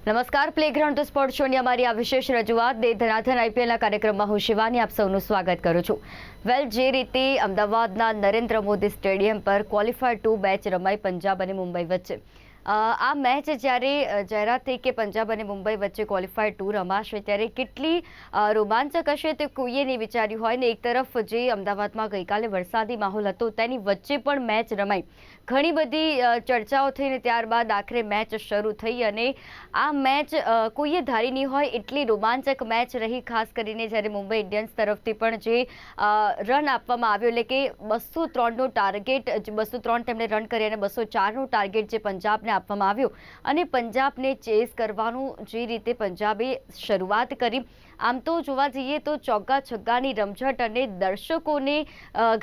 નમસ્કાર, playground two sport શોની અમારી આ વિશેષ રજૂઆત દે ધનાધન આઈપીએલના કાર્યક્રમમાં હું શિવાની આપ સૌનું સ્વાગત કરું છું. જે રીતે અમદાવાદના નરેન્દ્ર મોદી સ્ટેડિયમ પર ક્વોલિફાયર 2 મેચ રમાઈ પંજાબ અને મુંબઈ વચ્ચે. આ મેચ જ્યારે જાહેરાત થઈ કે પંજાબ અને મુંબઈ વચ્ચે ક્વોલિફાયર 2 રમાશે ત્યારે કેટલી રોમાંચક હશે તે કોઈએ નહીં વિચાર્યું હોય ને. એક તરફ જે અમદાવાદમાં ગઈકાલે વરસાદી માહોલ હતો તેની વચ્ચે પણ મેચ રમાઈ, ઘણી બધી ચર્ચાઓ થઈને ત્યારબાદ આખરે મેચ શરૂ થઈ અને આ મેચ કોઈએ ધારી નહીં હોય એટલી રોમાંચક મેચ રહી. ખાસ કરીને જ્યારે મુંબઈ ઇન્ડિયન્સ તરફથી પણ જે રન આપવામાં આવ્યો એટલે કે 203નો ટાર્ગેટ, 203 તેમણે રન કરી અને 204નો ટાર્ગેટ જે પંજાબને આપવામાં આવ્યો અને પંજાબને ચેસ કરવાનું જે રીતે પંજાબે શરૂઆત કરી. આમ તો જોવા જઈએ તો ચોગ્ગા છગ્ગાની રમઝટ અને દર્શકોને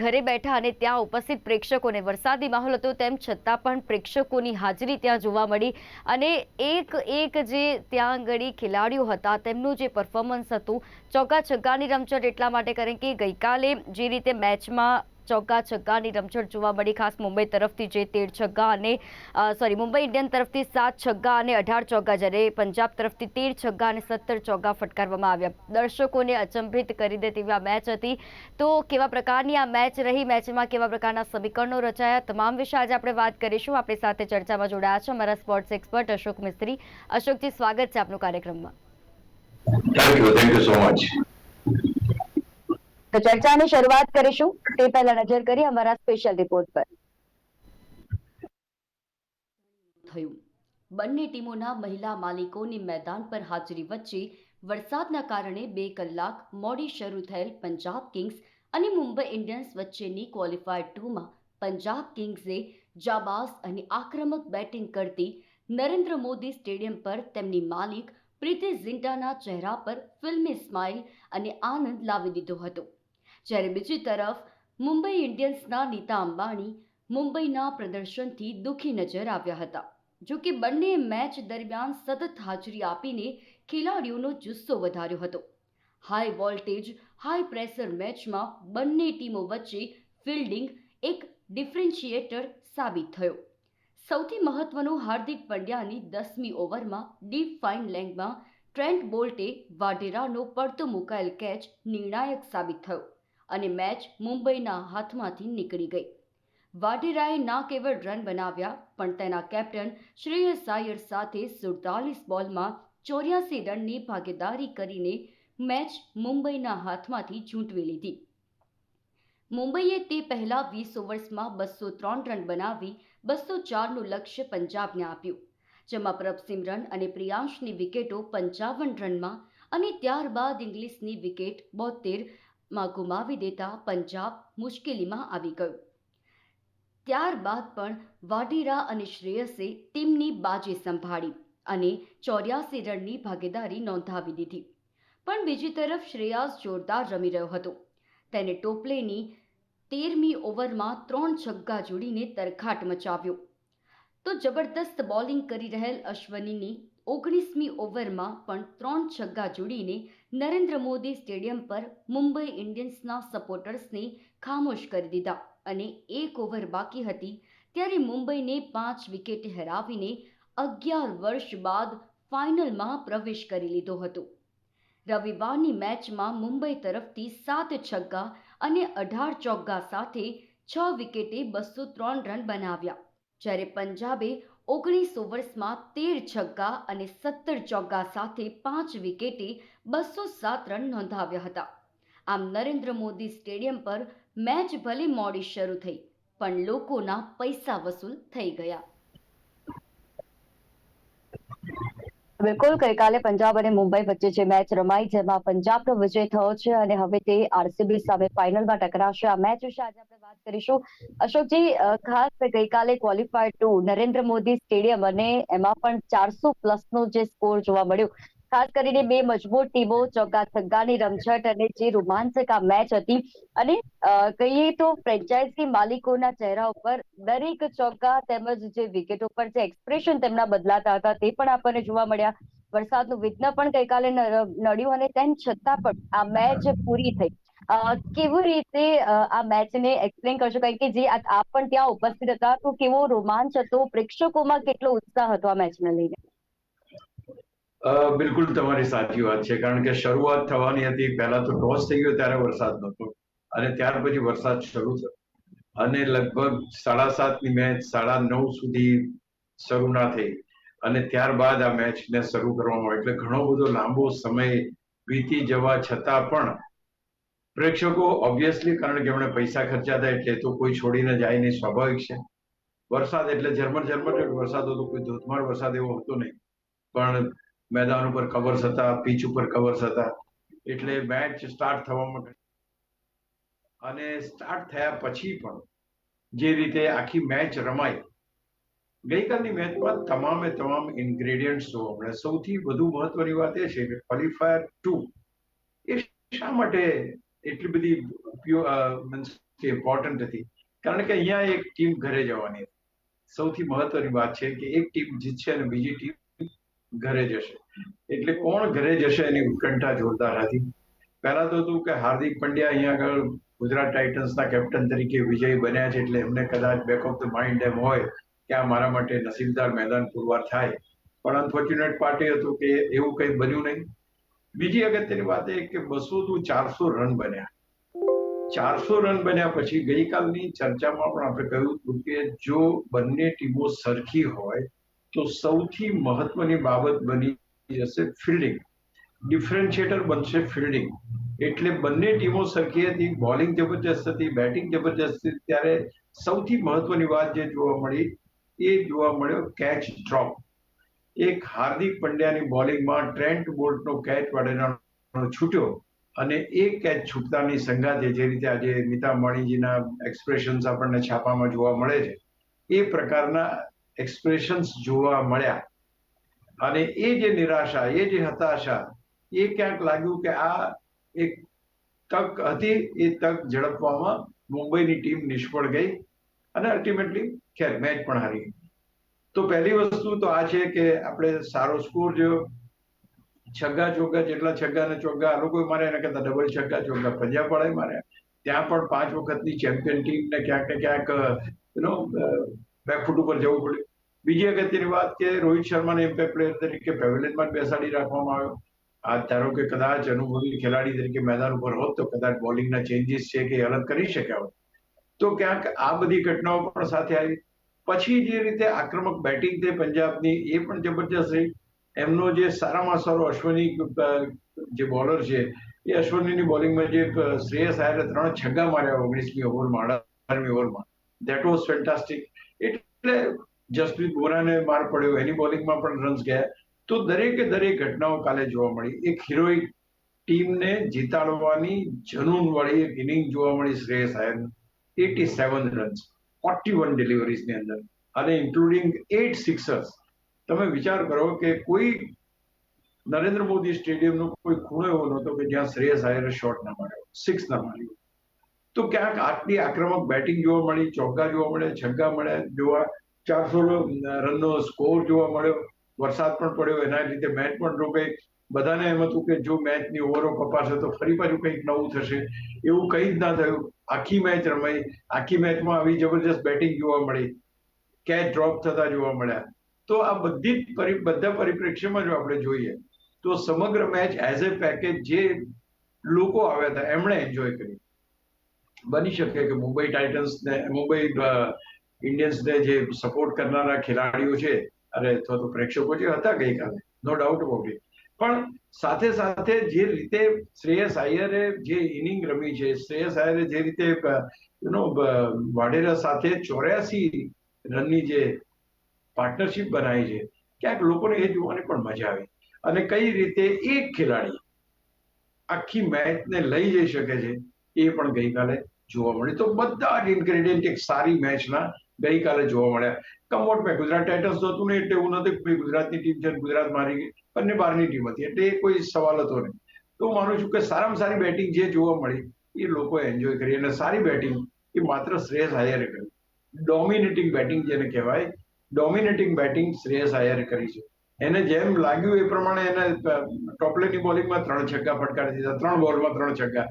ઘરે બેઠા અને ત્યાં ઉપસ્થિત પ્રેક્ષકોને વરસાદી માહોલ હતો તેમ છતાં પણ પ્રેક્ષકોની હાજરી ત્યાં જોવા મળી અને એક જે ત્યાં આગળ ખેલાડીઓ હતા તેમનું જે પરફોર્મન્સ હતું ચોગ્ગા છગ્ગાની રમઝટ એટલા માટે કારણ કે ગઈકાલે જે રીતે મેચમાં ચોગ્ગા છગ્ગાની રમઝટ જોવા મળી. ખાસ મુંબઈ તરફથી જે 13 છગ્ગા અને મુંબઈ ઇન્ડિયન તરફથી 7 છગ્ગા અને 18 ચોગ્ગા, જ્યારે પંજાબ તરફથી 13 છગ્ગા અને 17 ચોગ્ગા ફટકારવામાં આવ્યા. દર્શકોને અચંભિત કરી દે તેવી આ મેચ હતી. તો કેવા પ્રકારની આ મેચ રહી, મેચમાં કેવા પ્રકારના સમીકરણો રચાયા, તમામ વિશે આજે આપણે વાત કરીશું. આપણી સાથે ચર્ચામાં જોડાયા છે અમારા સ્પોર્ટ્સ એક્સપર્ટ અશોક મિસ્ત્રી. અશોકજી, સ્વાગત છે આપનું કાર્યક્રમમાં. Thank you so much. તો ચર્ચાની શરૂઆત કરીશું તે પહેલા નજર કરીએ અમારા સ્પેશિયલ રિપોર્ટ પર. થયું બંને ટીમોના મહિલા માલિકોની મેદાન પર હાજરી વચ્ચે વરસાદના કારણે 2 કલાક મોડી શરૂ થયેલ પંજાબ કિંગ્સ અને મુંબઈ ઇન્ડિયન્સ વચ્ચેની ક્વોલિફાયર 2માં પંજાબ કિંગ્સે જાબાઝ અને આક્રમક બેટિંગ કરતી નરેન્દ્ર મોદી સ્ટેડિયમ પર તેમની માલિક પ્રીતિ ઝિન્ટાના ચહેરા પર ફિલ્મી સ્માઇલ અને આનંદ લાવી દીધો હતો. જ્યારે બીજી તરફ મુંબઈ ઇન્ડિયન્સના નીતા અંબાણી મુંબઈના પ્રદર્શનથી દુઃખી નજર આવ્યા હતા. જો કે બંને મેચ દરમિયાન સતત હાજરી આપીને ખેલાડીઓનો જુસ્સો વધાર્યો હતો. હાઈ વોલ્ટેજ હાઈ પ્રેશર મેચમાં બંને ટીમો વચ્ચે ફિલ્ડિંગ એક ડિફરન્શિએટર સાબિત થયો. સૌથી મહત્વનું, હાર્દિક પંડ્યાની 10મી ઓવરમાં ડીપ ફાઇન લેગમાં ટ્રેન્ટ બોલ્ટે વાઢેરાનો પડતો મુકાયેલ કેચ નિર્ણાયક સાબિત થયો અને મેચ મુંબઈના હાથમાંથી નીકળી ગઈ. વાઢેરાએ ના કેવળ રન બનાવ્યા પણ તેના કેપ્ટન શ્રેયસ આયર સાથે 47 બોલમાં 84 રનની ભાગીદારી કરીને મેચ મુંબઈના હાથમાંથી ઝૂંટવી લીધી. મુંબઈએ તે પહેલા 20 ઓવર્સમાં 203 રન બનાવી 204નું લક્ષ્ય પંજાબને આપ્યું, જેમાં પ્રભસિમરન અને પ્રિયાંશની વિકેટો 55 રનમાં અને ત્યારબાદ ઇંગ્લિશની વિકેટ 72માં ગુમાવી દેતા પંજાબ મુશ્કેલીમાં આવી ગયું. ત્યારબાદ પણ વાઢેરા અને શ્રેયસે ટીમની બાજી સંભાળી અને 84 રનની ભાગીદારી નોંધાવી દીધી. પણ બીજી તરફ શ્રેયાસ જોરદાર રમી રહ્યો હતો. તેને ટોપલેની 13મી ઓવરમાં 3 છગ્ગા જોડીને તરખાટ મચાવ્યો. તો જબરદસ્ત બોલિંગ કરી રહેલ અશ્વનીની 19મી ઓવરમાં પણ 3 છગ્ગા જોડીને નરેન્દ્ર મોદી સ્ટેડિયમ પર મુંબઈ ઇન્ડિયન્સના સપોર્ટર્સને ખામોશ કરી દીધા અને 1 ઓવર બાકી હતી ત્યારે મુંબઈને 5 વિકેટે હરાવીને 11 વર્ષ બાદ ફાઇનલમાં પ્રવેશ કરી લીધો હતો. રવિવારની મેચમાં મુંબઈ તરફથી 7 છગ્ગા અને 18 ચોગ્ગા સાથે 6 વિકેટે 203 રન બનાવ્યા, જ્યારે પંજાબે 19 ઓવર્સમાં 13 છગ્ગા અને 17 ચોગ્ગા સાથે 5 વિકેટે 207 રન નોંધાવ્યા હતા. આમ નરેન્દ્ર મોદી સ્ટેડિયમ પર મેચ ભલે મોડી શરૂ થઈ પણ લોકોના પૈસા વસૂલ થઈ ગયા. બિલકુલ, ગઈકાલે પંજાબ અને મુંબઈ વચ્ચે જે મેચ રમાઈ જેમાં પંજાબનો વિજય થયો છે અને હવે તે આરસીબી સામે ફાઇનલમાં ટકરાશે. આ મેચ વિશે આજે આપણે વાત કરીશું. અશોકજી, ખાસ ગઈકાલે ક્વોલિફાયર 2 નરેન્દ્ર મોદી સ્ટેડિયમ અને એમાં પણ 400+ જે સ્કોર જોવા મળ્યો. ખાસ કરીને 2 મજબૂત ટીમો, ચોગ્ગા છગ્ગાની રમઝટ અને જે રોમાંચક આ મેચ હતી અને કહીએ તો ફ્રેન્ચાઇઝી માલિકોના ચહેરા ઉપર દરેક ચોગ્ગા તેમજ જે વિકેટો પર જે એક્સપ્રેશન તેમના બદલાતા હતા તે પણ આપણને જોવા મળ્યા. વરસાદનું વિઘ્ન પણ ગઈકાલે નડ્યું અને તેમ છતાં પણ આ મેચ પૂરી થઈ. કેવી રીતે આ મેચને એક્સપ્લેન કરશો? કારણ કે જે આપ પણ ત્યાં ઉપસ્થિત હતા તો કેવો રોમાંચ હતો, પ્રેક્ષકોમાં કેટલો ઉત્સાહ હતો આ મેચને લઈને? બિલકુલ તમારી સાચી વાત છે, કારણ કે શરૂઆત થવાની હતી, પહેલા તો ટોસ થઈ ગયો ત્યારે વરસાદ નહોતો અને ત્યાર પછી વરસાદ શરૂ થયો અને લગભગ 7:30ની મેચ 9:30 સુધી શરૂ ના થઈ અને ત્યારબાદ આ મેચને શરૂ કરવામાં આવી. એટલે ઘણો બધો લાંબો સમય વીતી જવા છતાં પણ પ્રેક્ષકો ઓબ્વિયસલી, કારણ કે એમણે પૈસા ખર્ચ્યા હતા એટલે તો કોઈ છોડીને જાય નહીં, સ્વાભાવિક છે. વરસાદ એટલે ઝરમર ઝરમર વરસાદ હતો, કોઈ ધોધમાર વરસાદ એવો હતો નહીં, પણ મેદાન ઉપર કવર્સ હતા, પીચ ઉપર કવર્સ હતા, એટલે મેચ સ્ટાર્ટ થવામાં અને સ્ટાર્ટ થયા પછી પણ જે રીતે આખી મેચ રમાઈ, ગઈકાલની મેચમાં તમામે તમામ ઇન્ગ્રેડિયન્ટ્સ જોવા મળે. સૌથી વધુ મહત્વની વાત એ છે કે ક્વોલિફાયર 2 એ શા માટે એટલી બધી ઇમ્પોર્ટન્ટ હતી? કારણ કે અહીંયા એક ટીમ ઘરે જવાની હતી. સૌથી મહત્વની વાત છે કે એક ટીમ જીતશે અને બીજી ટીમ ઘરે જશે. એટલે કોણ ઘરે જશે એની ઉત્કંઠા જોરદાર હતી. પહેલા તો હતું કે હાર્દિક પંડ્યા અહીંયા આગળ ગુજરાત ટાઇટન્સના કેપ્ટન તરીકે વિજયી બન્યા છે, એટલે એમને કદાચ બેક ઓફ ધ માઇન્ડ એમ હોય કે આ મારા માટે નસીબદાર મેદાન પુરવાર થાય, પણ અનફોર્ચ્યુનેટ પાર્ટ એ હતું કે એવું કંઈ બન્યું નહીં. બીજી અગત્યની વાત એ કે 200-400 રન બન્યા. 400 રન બન્યા પછી ગઈકાલની ચર્ચામાં પણ આપણે કહ્યું હતું કે જો બંને ટીમો સરખી હોય તો સૌથી મહત્વની બાબત બની જશે ફિલ્ડિંગ. ડિફરન્શિએટર બનશે ફિલ્ડિંગ. એટલે બંને ટીમો સરખી હતી, બોલિંગ જબરજસ્ત હતી, બેટિંગ જબરજસ્ત હતી. ત્યારે સૌથી મહત્વની વાત જે જોવા મળી એ જોવા મળ્યો કેચ ડ્રોપ. એક હાર્દિક પંડ્યાની બોલિંગમાં ટ્રેન્ટ બોલ્ટનો કેચ વાળેનો છૂટ્યો અને એ કેચ છૂટતાની સંગાતે જે રીતે આજે નીતા માણીજીના એક્સપ્રેશન્સ આપણને છાપામાં જોવા મળે છે, એ પ્રકારના એક્સપ્રેશન્સ જોવા મળ્યા અને એ જે નિરાશા, એ જે હતાશા, એ ક્યાંક લાગ્યું કે આ એક તક હતી, એ તક ઝડપવામાં મુંબઈની ટીમ નિષ્ફળ ગઈ અને અલ્ટિમેટલી ખેર મેચ પણ હારી ગઈ. તો પહેલી વસ્તુ તો આ છે કે આપણે સારો સ્કોર જોયો. છગ્ગા ચોગ્ગા, જેટલા છગ્ગા અને ચોગ્ગા આ લોકોએ માર્યા એના કરતા ડબલ છગ્ગા ચોગ્ગા પંજાબ વાળાએ માર્યા. ત્યાં પણ 5 વખતની ચેમ્પિયન ટીમને ક્યાંક ને ક્યાંક બેકફૂટ ઉપર જવું પડ્યું. બીજી અગત્યની વાત કે રોહિત શર્માને ઇમ્પેક્ટ પ્લેયર તરીકે પેવેલિયનમાં બેસાડી રાખવામાં આવ્યો. આ ધારો કે કદાચ અનુભવી ખેલાડી તરીકે મેદાન ઉપર હોત તો કદાચ બોલિંગના ચેન્જીસ છે કે અલગ કરી શક્યા હોત. તો ક્યાંક આ બધી ઘટનાઓ પણ સાથે આવી. પછી જે રીતે આક્રમક બેટિંગ થઈ પંજાબની, એ પણ જબરજસ્ત રહી. એમનો જે સારામાં સારો અશ્વિની જે બોલર છે, એ અશ્વિનીની બોલિંગમાં જે શ્રેયસ આયરે 3 છગ્ગા માર્યા 19મી ઓવરમાં, 18મી ઓવરમાં, ધેટ વોઝ ફેન્ટાસ્ટિક. એટલે જસપ્રીત બુમરાહને માર પડ્યો, એની બોલિંગમાં પણ રન્સ ગયા. તો દરેકે દરેક ઘટનાઓ કાલે જોવા મળી. એક હિરોઇક ટીમને જીતાડવાની જનૂન વાળી એક ઇનિંગ જોવા મળી શ્રેયસ આયરની. 87 રન્સ, 41 ડિલિવરીઝની અંદર અને ઇન્ક્લુડિંગ 8 સિક્સર્સ. તમે વિચાર કરો કે કોઈ નરેન્દ્ર મોદી સ્ટેડિયમનો કોઈ ખૂણો એવો નહોતો કે જ્યાં શ્રેયસ આયરે શોટ ના માર્યો, સિક્સ ના માર્યો. તો ક્યાંક આટલી આક્રમક બેટિંગ જોવા મળી, ચોગ્ગા જોવા મળ્યા, છગ્ગા મળ્યા જોવા, 400 રનનો સ્કોર જોવા મળ્યો, વરસાદ પણ પડ્યો, એના લીધે મેચ પણ રોકાઈ. બધાને એમ હતું કે જો મેચની ઓવરો કપાશે તો ફરી પાછું કંઈક નવું થશે. એવું કંઈ જ ના થયું. આખી મેચ રમાઈ, આખી મેચમાં આવી જબરજસ્ત બેટિંગ જોવા મળી, કેચ ડ્રોપ થતા જોવા મળ્યા. તો આ બધા પરિપ્રેક્ષ્યમાં જો આપણે જોઈએ તો સમગ્ર મેચ એઝ એ પેકેજ જે લોકો આવ્યા હતા એમણે એન્જોય કરી. બની શકે કે મુંબઈ ટાઇટન્સને, મુંબઈ ઇન્ડિયન્સને જે સપોર્ટ કરનારા ખેલાડીઓ છે અથવા તો પ્રેક્ષકો જે હતા ગઈકાલે, નો ડાઉટ અબાઉટ ઇટ, પણ સાથે સાથે જે રીતે શ્રેયસ આયરે જે ઇનિંગ રમી છે, શ્રેયસ આયરે જે રીતે વાઢેરા સાથે 84 રનની જે પાર્ટનરશિપ બનાવી છે, ક્યાંક લોકોને એ જોવાની પણ મજા આવી. અને કઈ રીતે એક ખેલાડી આખી મેચને લઈ જઈ શકે છે એ પણ ગઈકાલે જોવા મળ્યું. તો બધા જ ઇન્ગ્રેડિયન્ટ એક સારી મેચના ગઈકાલે જોવા મળ્યા. કમોટ મેં ગુજરાત ટાઇટન્સ હતું ને એટલે એવું નથી કે ગુજરાતની ટીમ છે, ગુજરાત મારી ગઈ, બંને બહારની ટીમ હતી, એટલે એ કોઈ સવાલ હતો નહીં. તો હું માનું છું કે સારામાં સારી બેટિંગ જે જોવા મળી એ લોકોએ એન્જોય કરી અને સારી બેટિંગ એ માત્ર શ્રેયસ આયરે કરી. ડોમિનેટિંગ બેટિંગ જેને કહેવાય, ડોમિનેટિંગ બેટિંગ શ્રેયસ આયરે કરી છે. એને જેમ લાગ્યું એ પ્રમાણે એને ટોપલેની બોલિંગમાં 3 છગ્ગા ફટકારી દીધા, 3 બોલમાં 3 છગ્ગા.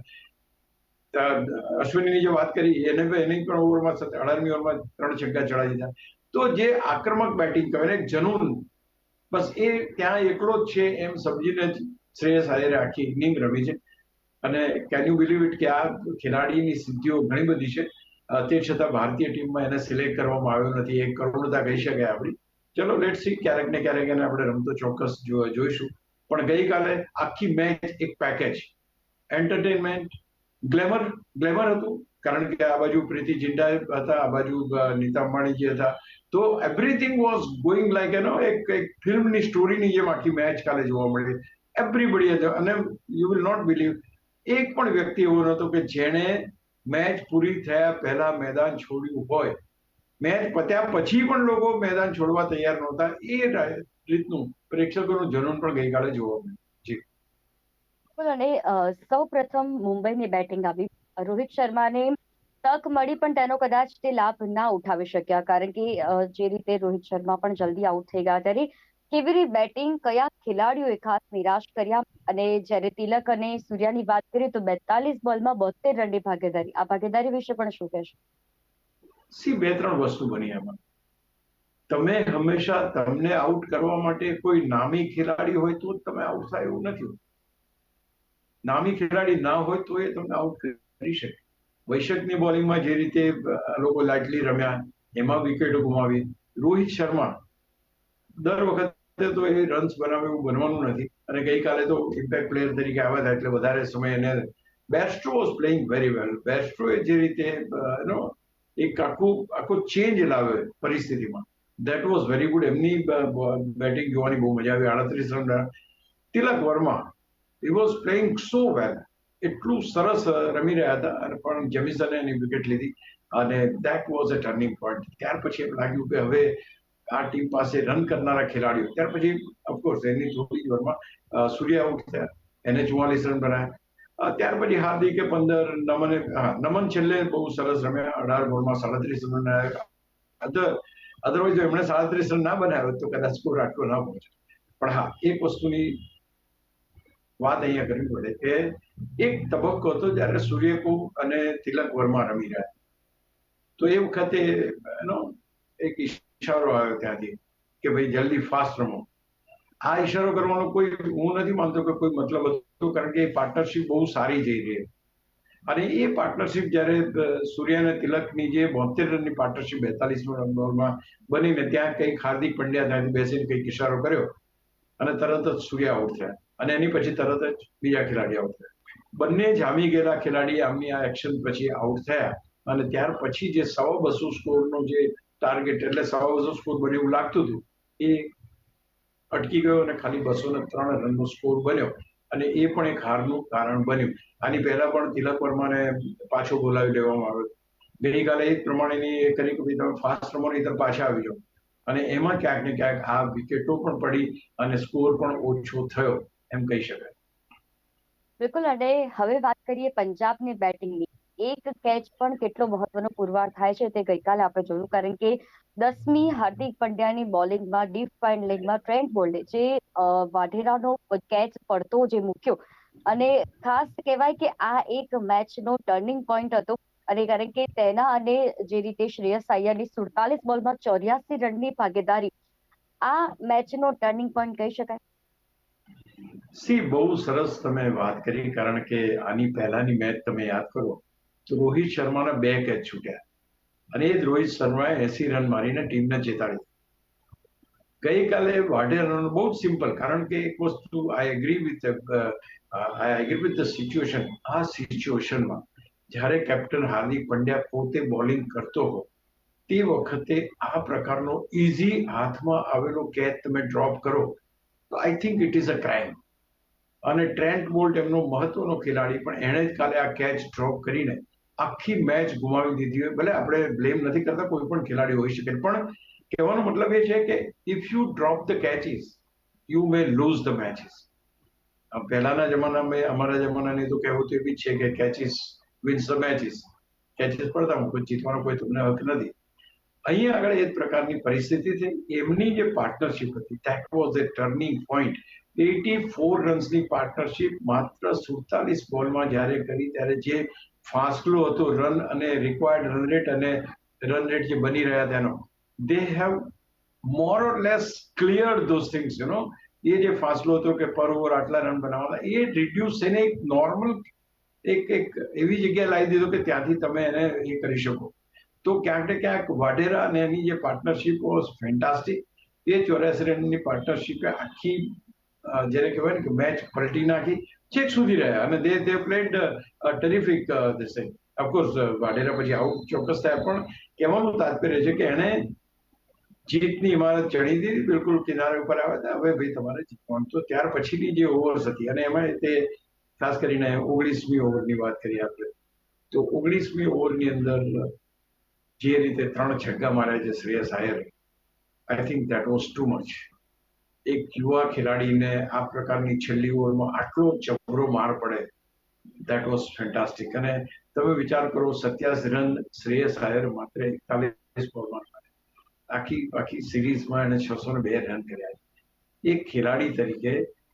અશ્વિનીની જે વાત કરી એને પણ ઓવરમાં 18મી ઓવરમાં 3 છગ્ગા ચડાવી દીધા. તો જે આક્રમક બેટિંગ કહેવાય, એક જનૂન બસ એ ત્યાં એકલો જ છે એમ સમજીને જ શ્રેયસ આયરે આખી ઇનિંગ રમી છે. અને કેન યુ બિલીવ ઇટ કે આ ખેલાડીની સિદ્ધિઓ ઘણી બધી છે, તે છતાં ભારતીય ટીમમાં એને સિલેક્ટ કરવામાં આવ્યો નથી. એક કરુણતા કહી શકાય આપણી. ચલો લેટ સી, ક્યારેક ને ક્યારેક એને આપણે રમતો ચોક્કસ જોઈશું. પણ ગઈકાલે આખી મેચ એક પેકેજ, એન્ટરટેનમેન્ટ, ગ્લેમર હતું, કારણ કે આ બાજુ પ્રીતિ જિન્ટા હતા, આ બાજુ નીતા અંબાણીજી હતા. તો એવરીથિંગ વોઝ ગોઈંગ લાઈક એક ફિલ્મની સ્ટોરીની જેમ આખી મેચ કાલે જોવા મળી. એવરીબડી હતો. અને યુ વિલ નોટ બિલીવ, એક પણ વ્યક્તિ એવો નહોતો કે જેણે મેચ પૂરી થયા પહેલા મેદાન છોડ્યું હોય. મેચ પત્યા પછી પણ લોકો મેદાન છોડવા તૈયાર નહોતા. એ રીતનું પ્રેક્ષકોનું જનૂન પણ ગઈકાલે જોવા મળ્યું. જી. અને સૌ પ્રથમ મુંબઈની બેટિંગ આવી. રોહિત શર્માને તક મળી પણ તેનો કદાચ તે લાભ ના ઉઠાવી શક્યા, કારણ કે જે રીતે રોહિત શર્મા પણ જલ્દી આઉટ થઈ ગયા, ત્યારે કેવી રીતે બેટિંગ, કયા ખેલાડીઓએ ખાસ નિરાશ કર્યા? અને જ્યારે તિલક અને સૂર્યાની વાત કરીએ તો 42 બોલમાં 72 રનની ભાગીદારી, આ ભાગીદારી વિશે પણ શું કહેશો? બે ત્રણ વસ્તુ બની એમાં. તમે હંમેશા તમને આઉટ કરવા માટે કોઈ નામી ખેલાડી હોય તો જ તમે આઉટ થાય એવું નથી. નામી ખેલાડી ના હોય તો એ તમને આઉટ કરી શકે. વૈશકની બોલિંગમાં જે રીતે લોકો લાઇટલી રમ્યા, એમાં વિકેટો ગુમાવી. રોહિત શર્મા દર વખતે તો એ રન્સ બનાવે એવું બનવાનું નથી, અને ગઈકાલે તો ઇમ્પેક્ટ પ્લેયર તરીકે આવ્યા હતા એટલે વધારે સમય એને. બેસ્ટ્રો વોઝ પ્લેઇંગ વેરી વેલ. બેસ્ટ્રોએ જે રીતે એક આખો ચેન્જ લાવ્યો પરિસ્થિતિમાં, દેટ વોઝ વેરી ગુડ. એમની બેટિંગ જોવાની બહુ મજા આવી. 38 run. Tilak Varma, he was playing so well. એટલું સરસ રમી રહ્યા હતા, અને પણ જેમિસને એની વિકેટ લીધી, અને that was a turning point. ત્યાર પછી એમ લાગ્યું કે હવે આ ટીમ પાસે રન કરનારા ખેલાડીઓ. ત્યાર પછી ઓફકોર્સ એની થોડી જ ઓવરમાં સૂર્ય આઉટ થયા, એને 44 રન બનાવ્યા. ત્યાર પછી હાર્દિકે 15, નમન છેલ્લે બહુ સરસ રમ્યા, 18 બોલમાં 37 રન બનાવ્યા. અધરવાઇઝ એમણે 37 રન ના બનાવ્યો તો કદાચ સ્કોર આટલો ના પહોંચે. પણ હા, એક વસ્તુની વાત અહીંયા કરવી પડે કે એક તબક્કો હતો જ્યારે સૂર્યકુમાર અને તિલક વર્મા રમી રહ્યા. તો એ વખતે એનો એક ઇશારો આવ્યો ત્યાંથી કે ભાઈ જલ્દી ફાસ્ટ રમો. આ ઇશારો કરવાનો કોઈ, હું નથી માનતો કે કોઈ મતલબ હતો, કારણ કે એ પાર્ટનરશિપ બહુ સારી જઈ રહી. અને એ પાર્ટનરશિપ જ્યારે સૂર્ય અને તિલકની જે 72 રનની પાર્ટનરશિપ 42 બોલમાં બનીને, ત્યાં કંઈક હાર્દિક પંડ્યા ત્યાંથી બેસીને કંઈક ઇશારો કર્યો અને તરત જ સૂર્ય આઉટ થયા, અને એની પછી તરત જ બીજા ખેલાડી આઉટ થયા. બંને જામી ગયેલા ખેલાડી આમની આ એક્શન પછી આઉટ થયા, અને ત્યાર પછી જે 250 સ્કોરનો જે ટાર્ગેટ, એટલે 250 સ્કોર બને એવું લાગતું હતું, એ અટકી ગયો અને ખાલી 203 રનનો સ્કોર બન્યો, અને એ પણ એક હારનું કારણ બન્યું. આની પહેલા પણ તિલક વર્માને પાછો બોલાવી લેવામાં આવ્યો. ગઈકાલે એ પ્રમાણેની એ કરી કે તમે ફાસ્ટ રમો નહીં તો પાછા આવી જાઓ, અને એમાં ક્યાંક ને ક્યાંક આ વિકેટો પણ પડી અને સ્કોર પણ ઓછો થયો એમ કહી શકાય. બિલકુલ. અને હવે વાત કરીએ પંજાબની બેટિંગની. એક કેચ પણ કેટલો મહત્વનો પુરવાર થાય છે તે ગઈકાલે આપણે જોયું, કારણ કે 10મી હાર્દિક પંડ્યાની બોલિંગમાં ડીપ ફાઇન લેગમાં ટ્રેન્ટ બોલ્ટે જે વાઢેરાનો કેચ પડતો જે મૂક્યો, અને ખાસ કહેવાય કે આ એક મેચનો ટર્નિંગ પોઈન્ટ હતો. અને કારણ કે તેના અને જે રીતે શ્રેયસ અય્યરની 47 બોલમાં 84 રનની ભાગીદારી આ મેચનો ટર્નિંગ પોઈન્ટ કહી શકાય. બહુ સરસ તમે વાત કરી, કારણ કે આની પહેલાની મેચ તમે યાદ કરો તો રોહિત શર્માના 2 કેચ છૂટ્યા, અને એ જ રોહિત શર્માએ 80 રન મારીને ટીમને જીતાડી. ગઈકાલે વાઢેરાનું બહુ જ સિમ્પલ, કારણ કે એક વસ્તુ I agree with the situation. આ સિચ્યુએશનમાં જ્યારે કેપ્ટન હાર્દિક પંડ્યા પોતે બોલિંગ કરતો હોય, તે વખતે આ પ્રકારનો ઇઝી હાથમાં આવેલો કેચ તમે ડ્રોપ કરો તો I think it is a crime. અને ટ્રેન્ટ બોલ્ટ એમનો મહત્વનો ખેલાડી, પણ એણે જ કાલે આ કેચ ડ્રોપ કરીને આખી મેચ ગુમાવી દીધી હોય. ભલે આપણે બ્લેમ નથી કરતા, કોઈ પણ ખેલાડી હોઈ શકે, પણ કહેવાનો મતલબ એ છે કે if you drop the catches you may lose the matches. પહેલાના જમાનામાં, અમારા જમાનાની તો કહેવત એવી છે કે catches wins the matches. Catches પડતા કોઈ જીતવાનો કોઈ તમને હક નથી. અહીંયા આગળ એ જ પ્રકારની પરિસ્થિતિ થઈ. એમની જે પાર્ટનરશિપ હતી, that was a turning point. 84 રન્સની પાર્ટનરશિપ માત્ર 47 બોલમાં જ્યારે કરી, ત્યારે જે ફાસલો હતો રન અને રિક્વાયર્ડ રન રેટ અને રન રેટ જે બની રહ્યા તેનો, they have more or less clear those things એ જે ફાસલો હતો કે પર ઓવર આટલા રન બનાવવાના એ રિડ્યુસ એને એક નોર્મલ એક એવી જગ્યાએ લાવી દીધો કે ત્યાંથી તમે એને એ કરી શકો. તો ક્યાંક ને ક્યાંક વાઢેરા અને એની જે પાર્ટનરશિપ વોઝ ફેન્ટાસ્ટિક. એ 84 રનની પાર્ટનરશિપે આખી જેને કહેવાય ને કે મેચ પલટી નાખી, છેક સુધી રહ્યા અને they played terrific this thing. Of course Wadhera પછી આઉટ ચોક્કસ થયા, પણ કહેવાનું તાત્પર્ય છે કે એને જીતની ઇમારત ચડી હતી, બિલકુલ કિનારે ઉપર આવ્યા હતા, હવે ભાઈ તમારે જીતવાનું. તો ત્યાર પછીની જે ઓવર્સ હતી અને એમાં તે ખાસ કરીને 19મી ઓવરની વાત કરીએ આપણે, તો 19મી ઓવરની અંદર જે રીતે 3 છગ્ગા માર્યા છે Shreyas Iyer, I think that was too much. એક યુવા ખેલાડીને આ પ્રકારની છેલ્લી ઓવરમાં આટલો જબરો માર પડે, દેટ વોઝ ફેન્ટાસ્ટિક. અને તમે વિચાર કરો, 87 રન શ્રેયસ આયર માત્ર 41 બોલમાં આખી સિરીઝમાં એને 602 રન કર્યા છે. એક ખેલાડી તરીકે,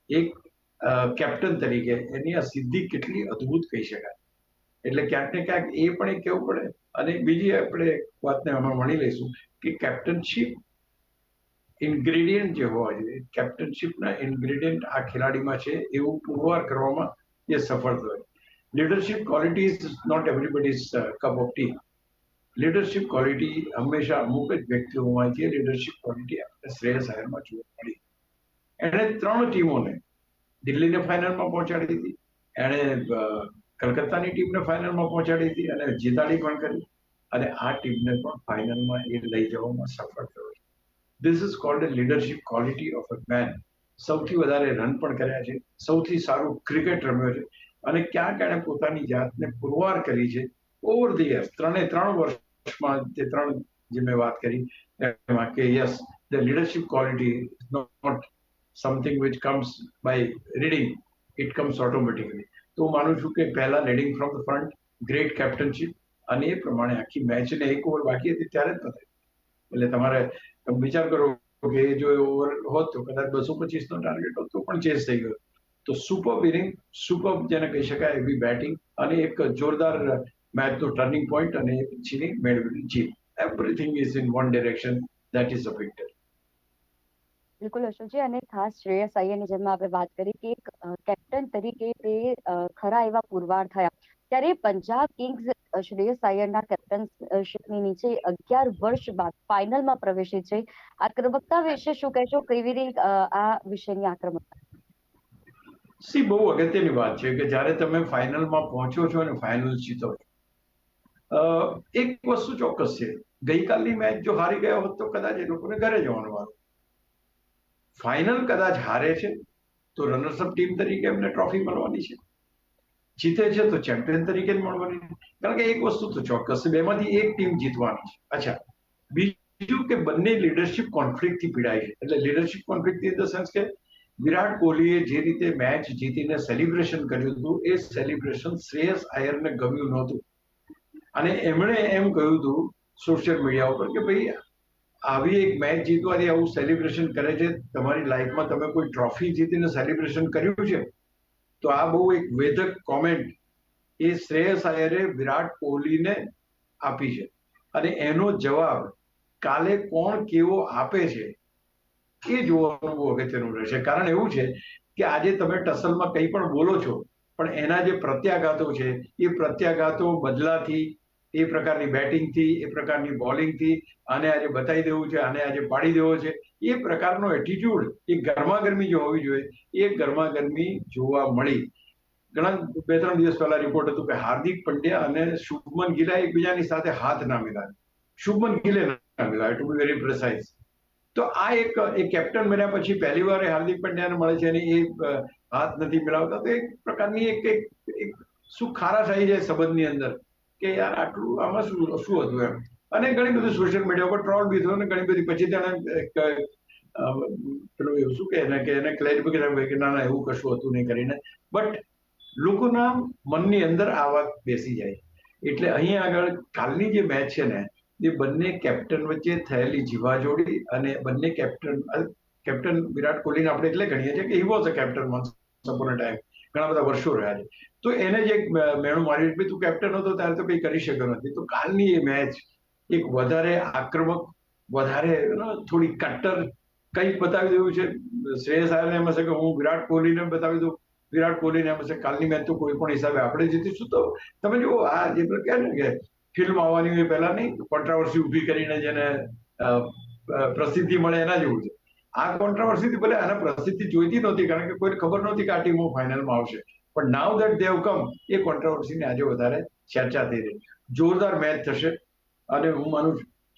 એક કેપ્ટન તરીકે એની આ સિદ્ધિ કેટલી અદ્ભુત કહી શકાય. એટલે ક્યાંક ને ક્યાંક એ પણ એક કહેવું પડે. અને બીજી આપણે વાતને હમણાં મળી લઈશું કે કેપ્ટનશીપ ઇન્ગ્રેડિયન્ટ જે હોવા જોઈએ, કેપ્ટનશીપના ઇન્ગ્રેડિયન્ટ આ ખેલાડીમાં છે એવું પુરવાર કરવામાં એ સફળ થયો. Leadership quality is not everybody's cup of tea. Leadership quality હંમેશા અમુક જ વ્યક્તિઓમાં છે. લીડરશિપ ક્વોલિટી આપણે શ્રેયસ આયરમાં જોવા મળી. એણે 3 ટીમોને દિલ્હીને ફાઇનલમાં પહોંચાડી હતી, એણે કલકત્તાની ટીમને ફાઇનલમાં પહોંચાડી હતી અને જીતાડી પણ કરી, અને આ ટીમને પણ ફાઇનલમાં એ લઈ જવામાં સફળ થયો છે. This is called a leadership quality of a man. સૌથી વધારે રન પણ કર્યા છે, સૌથી સારું ક્રિકેટ રમ્યો છે, અને ક્યાંક એણે પોતાની જાતને પુરવાર કરી છે ઓવર ધ યર્સ. 3 વર્ષમાં તે 3 જે મેં વાત કરી એમાં કે yes, the leadership quality is not something which comes by reading, it comes automatically. તો હું માનું છું કે પહેલા leading from the front, great captainship, અને એ પ્રમાણે આખી મેચને 1 ઓવર બાકી હતી ત્યારે જ પતાવી. એટલે તમારે વિચાર કરો કે જો એ ઓવર હોત તો કદાચ 225 નો ટાર્ગેટ હોત તો પણ ચેસ થઈ ગયો. તો સુપર ઇનિંગ, સુપર જેને કહી શકાય એવી બેટિંગ, અને એક જોરદાર મેચનો ટર્નિંગ પોઈન્ટ, અને એ પછીની મેળવેલી જીત. Everything is in one direction, that is a victory. બિલકુલ અશોકજી, અને ખાસ શ્રેયસ અય્યરની જેમ આપણે વાત કરી કે એક કેપ્ટન તરીકે તે ખરા એવા પુરવાર થયા, ત્યારે પંજાબ કિંગ્સ શ્રેયસ અય્યરના કેપ્ટનશીપની નીચે 11 વર્ષ બાદ ફાઇનલમાં પ્રવેશી છે. આક્રમકતા વિશે શું કહેશો? કેવી રીતે આ વિષયની આક્રમકતા? બહુ અગત્યની વાત છે કે જ્યારે તમે ફાઇનલમાં પહોંચો છો અને ફાઇનલ જીતો છો, એક વસ્તુ ચોક્કસ છે, ગઈકાલની મેચ જો હારી ગયા હોત તો કદાચ એ લોકોને ઘરે જવાનું વારો. ફાઇનલ કદાચ હારે છે તો રનર્સઅપ ટીમ તરીકે એમને ટ્રોફી મળવાની છે, જીતે છે તો ચેમ્પિયન તરીકે જ મળવાની છે. કારણ કે એક વસ્તુ તો ચોક્કસ છે, બેમાંથી એક ટીમ જીતવાની છે. અચ્છા, બીજું કે બંને લીડરશિપ કોન્ફ્લિક્ટથી પીડાય છે. એટલે leadership conflict in the sense કે વિરાટ કોહલીએ જે રીતે મેચ જીતીને સેલિબ્રેશન કર્યું હતું, એ સેલિબ્રેશન શ્રેયસ આયરને ગમ્યું નહોતું, અને એમણે એમ કહ્યું હતું સોશિયલ મીડિયા ઉપર કે ભાઈ આવી એક મેચ જીતવાથી આવું સેલિબ્રેશન કરે છે, તમારી લાઈફમાં તમે કોઈ ટ્રોફી જીતીને સેલિબ્રેશન કર્યું છે? તો આ બહુ એક વેધક કોમેન્ટ એ શ્રેયસ આયરે વિરાટ કોહલીને આપી છે, અને એનો જવાબ કાલે કોણ કેવો આપે છે એ જોવાનું બહુ અગત્યનું રહેશે. કારણ એવું છે કે આજે તમે ટસલમાં કંઈ પણ બોલો છો, પણ એના જે પ્રત્યાઘાતો છે એ પ્રત્યાઘાતો બદલાથી, એ પ્રકારની બેટિંગથી, એ પ્રકારની બોલિંગથી, આને આજે બતાવી દેવું છે, આને આજે પાડી દેવો છે, એ પ્રકારનો એટીટ્યુડ, એ ગરમાગરમી જે હોવી જોઈએ, એ ગરમાગરમી જોવા મળી. ઘણા 2-3 દિવસ પહેલા રિપોર્ટ હતું કે હાર્દિક પંડ્યા અને શુભમન ગિલે એકબીજાની સાથે હાથ ના મિલાવ્યા. શુભમન ગિલે ના મિલાવ્યા, ટુ બી વેરી પ્રિસાઇઝ. તો આ એક કેપ્ટન બન્યા પછી પહેલી વાર હાર્દિક પંડ્યાને મળે છે અને એ હાથ નથી મિલાવતા, તો એક પ્રકારની એક શું ખારાશ આવી જાય સંબંધની અંદર કે યાર આટલું આમાં શું હતું એમ. અને ઘણી બધી સોશિયલ મીડિયા ઉપર ટ્રોલ બી થયો, અને ઘણી બધી પછી તેને પેલું એવું શું કે એને ક્લેરિફિકેશન કે ના ના એવું કશું હતું નહીં કરીને, બટ લોકોના મનની અંદર આ વાત બેસી જાય. એટલે અહીં આગળ કાલની જે મેચ છે ને, એ બંને કેપ્ટન વચ્ચે થયેલી જીવાજોડી, અને બંને કેપ્ટન વિરાટ કોહલીને આપણે એટલે ગણીએ છીએ કે he was a captain once upon a time, ઘણા બધા વર્ષો રહ્યા છે. તો એને જે મેણું માર્યું કે તું કેપ્ટન હતો ત્યારે તો કંઈ કરી શક્યો નથી. તો કાલની એ મેચ એક વધારે આક્રમક વધારે થોડી કટ્ટર કંઈક બતાવી દેવું છે. શ્રેયસ આયરને એમ હશે કે હું વિરાટ કોહલીને બતાવી દઉં, વિરાટ કોહલીને એમ હશે કાલની મેચ તો કોઈ પણ હિસાબે આપણે જીતીશું. તો તમે જુઓ આ જે કહે ને કે ફિલ્મ આવવાની હોય પહેલા નહીં, કોન્ટ્રાવર્સી ઊભી કરીને જેને પ્રસિદ્ધિ મળે એના જેવું છે. આ કોન્ટ્રાવર્સીથી ભલે આને પ્રસિદ્ધિ જોઈતી નહોતી, કારણ કે કોઈને ખબર નહોતી કે આ ટીમો ફાઇનલમાં આવશે, પણ નાઉ દેટ દે હેવ કમ, એ કોન્ટ્રાવર્સીને આજે વધારે ચર્ચા થઈ રહી. જોરદાર મેચ થશે અને હું માનું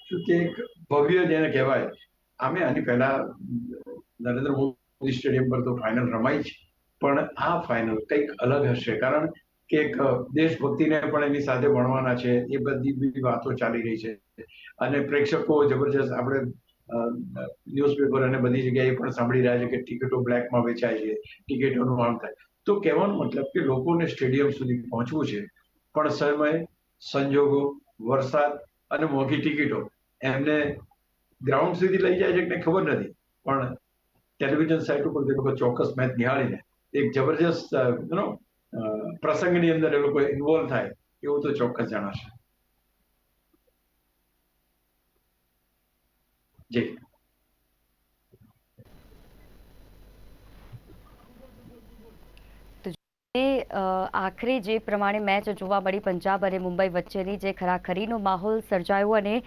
છું કે એક ભવ્ય જેને કહેવાય, આમે આની પહેલા નરેન્દ્ર મોદી સ્ટેડિયમ પર તો ફાઇનલ રમાઈ છે, પણ આ ફાઇનલ કંઈક અલગ હશે, કારણ કે એક દેશભક્તિને પણ એની સાથે ભણવાના છે. એ બધી વાતો ચાલી રહી છે અને પ્રેક્ષકો જબરજસ્ત, આપણે ન્યૂઝપેપર અને બધી જગ્યાએ પણ સાંભળી રહ્યા છે કે ટિકિટો બ્લેકમાં વેચાય છે, ટિકિટોનું આમ થાય. તો કહેવાનો મતલબ કે લોકોને સ્ટેડિયમ સુધી પહોંચવું છે, પણ સમય, સંજોગો, વરસાદ અને મોંઘી ટિકિટો એમને ગ્રાઉન્ડ સુધી લઈ જાય છે કે ખબર નથી, પણ ટેલિવિઝન સાઇટ ઉપર તે લોકો ચોક્કસ મેચ નિહાળીને એક જબરજસ્ત પ્રસંગની અંદર એ લોકો ઇન્વોલ્વ થાય એવું તો ચોક્કસ જણાશે. જી. આખરી જે પ્રમાણે મેચ જોવા મળી પંજાબ અને મુંબઈ વચ્ચેની, જે ખરાખરીનો માહોલ સર્જાયો અને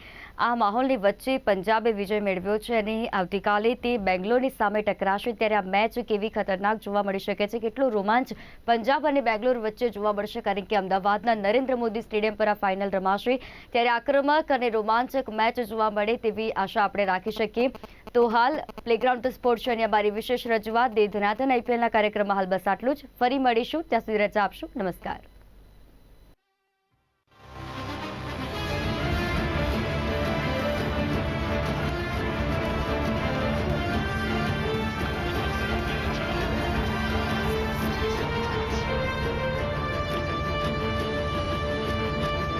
આ માહોલની વચ્ચે પંજાબે વિજય મેળવ્યો છે અને આવતીકાલે તે બેંગ્લોરની સામે ટકરાશે. ત્યારે આ મેચ કેવી ખતરનાક જોવા મળી શકે છે, કેટલો રોમાંચ પંજાબ અને બેંગ્લોર વચ્ચે જોવા મળશે, કારણ કે અમદાવાદના નરેન્દ્ર મોદી સ્ટેડિયમ પર આ ફાઇનલ રમાશે. ત્યારે આક્રમક અને રોમાંચક મેચ જોવા મળે તેવી આશા આપણે રાખી શકીએ. તો હાલ પ્લેગ્રાઉન્ડ ધ સ્પોર્ટ્સ છે અને અમારી વિશેષ રજૂઆત દે ધનાધન IPLના કાર્યક્રમમાં હાલ બસ આટલું જ. ફરી મળીશું, ત્યાં સુધી રજા આપશો. નમસ્કાર.